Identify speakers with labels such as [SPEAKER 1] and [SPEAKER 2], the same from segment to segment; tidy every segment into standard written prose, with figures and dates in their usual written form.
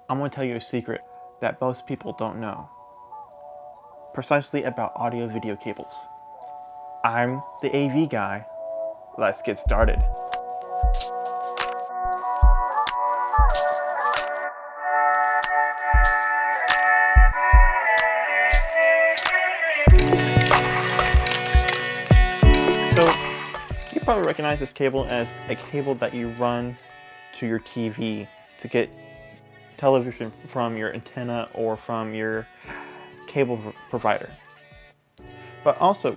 [SPEAKER 1] I'm going to tell you a secret that most people don't know. Precisely about audio-video cables. I'm the AV guy. Let's get started. So, you probably recognize this cable as a cable that you run to your TV to get television from your antenna or from your cable provider. But also,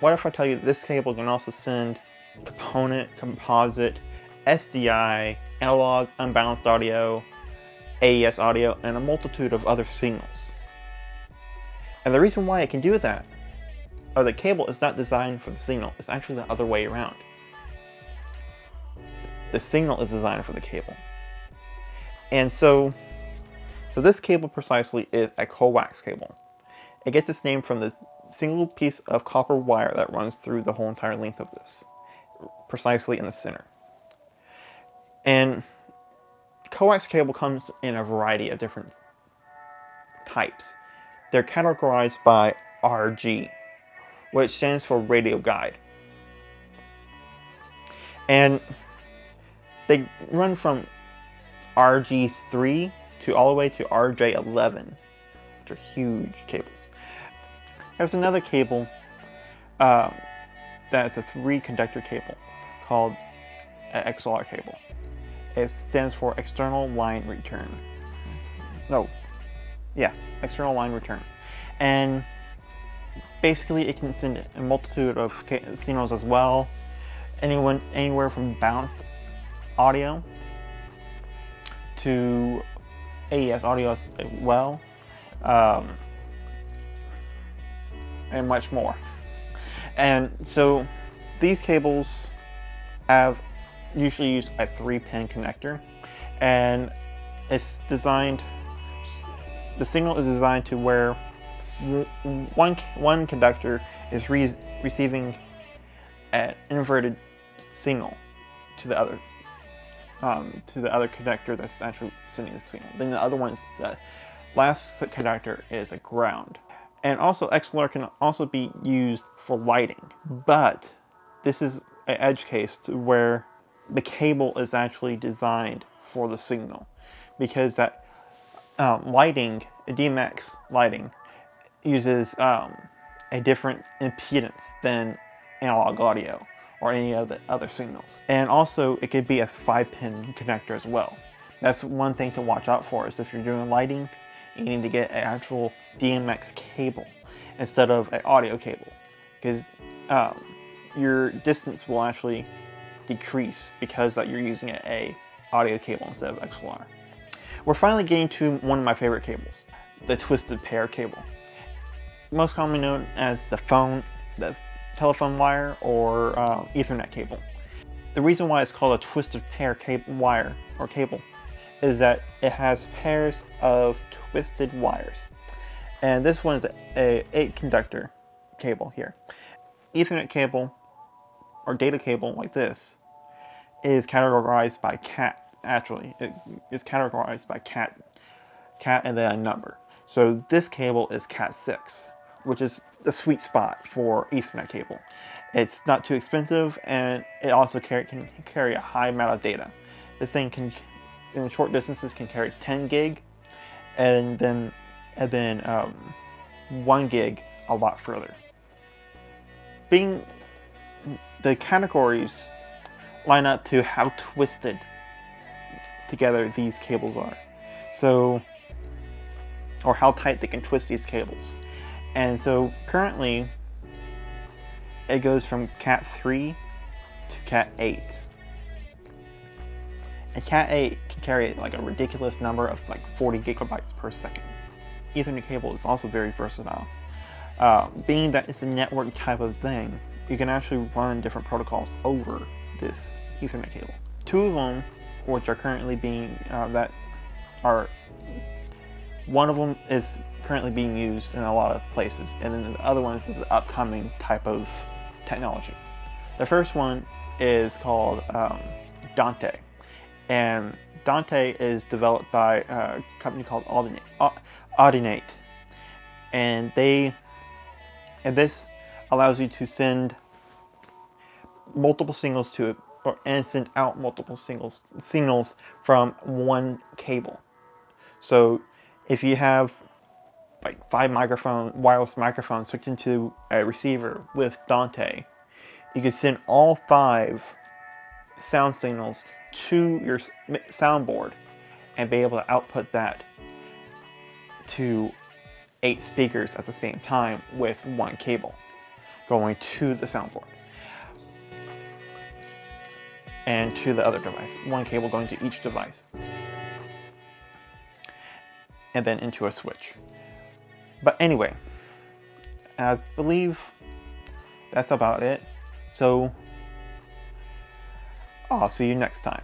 [SPEAKER 1] what if I tell you this cable can also send component, composite, SDI, analog, unbalanced audio, AES audio, and a multitude of other signals. And the reason why it can do that, or the cable is not designed for the signal, it's actually the other way around. The signal is designed for the cable. And so this cable precisely is a coax cable. It gets its name from this single piece of copper wire that runs through the whole entire length of this, precisely in the center. And coax cable comes in a variety of different types. They're categorized by RG, which stands for radio guide. And they run from RG3 to all the way to RJ11, which are huge cables. There's another cable that's a 3-conductor cable called an XLR cable. It stands for external line return. External line return. And basically it can send a multitude of signals as well. Anywhere from balanced audio to AES audio as well, and much more. And so these cables usually use a 3-pin connector, and it's designed. The signal is designed to where one conductor is receiving an inverted signal to the other conductor that's actually sending the signal. Then the other one is the last conductor is a ground. And also XLR can also be used for lighting, but this is an edge case to where the cable is actually designed for the signal, because that lighting, DMX lighting, uses a different impedance than analog audio or any of the other signals. And also it could be a 5-pin connector as well. That's one thing to watch out for, is if you're doing lighting, you need to get an actual DMX cable instead of an audio cable, because your distance will actually decrease because that you're using a audio cable instead of XLR. We're finally getting to one of my favorite cables, the twisted pair cable. Most commonly known as the telephone wire or Ethernet cable. The reason why it's called a twisted pair wire or cable is that it has pairs of twisted wires. And this one is a 8-conductor cable here. Ethernet cable or data cable like this is categorized by CAT. Actually, it is categorized by CAT and then a number. So this cable is CAT6, which is the sweet spot for Ethernet cable. It's not too expensive, and it also can carry a high amount of data. This thing can, in short distances, can carry 10 gig, and then 1 gig a lot further. The categories line up to how twisted together these cables are. So, or how tight they can twist these cables. And so currently it goes from Cat3 to Cat8. And Cat8 can carry like a ridiculous number of like 40 gigabytes per second. Ethernet cable is also very versatile. Being that it's a network type of thing, you can actually run different protocols over this Ethernet cable. 2 of them, which are currently one of them is currently being used in a lot of places, and then the other one is the upcoming type of technology. The first one is called Dante, And Dante is developed by a company called Audinate, and this allows you to send multiple signals and send out multiple signals from one cable. So if you have like 5 wireless microphones hooked into a receiver with Dante, you can send all 5 sound signals to your soundboard and be able to output that to 8 speakers at the same time with one cable going to the soundboard and to the other device. One cable going to each device and then into a switch. But anyway, I believe that's about it. So I'll see you next time.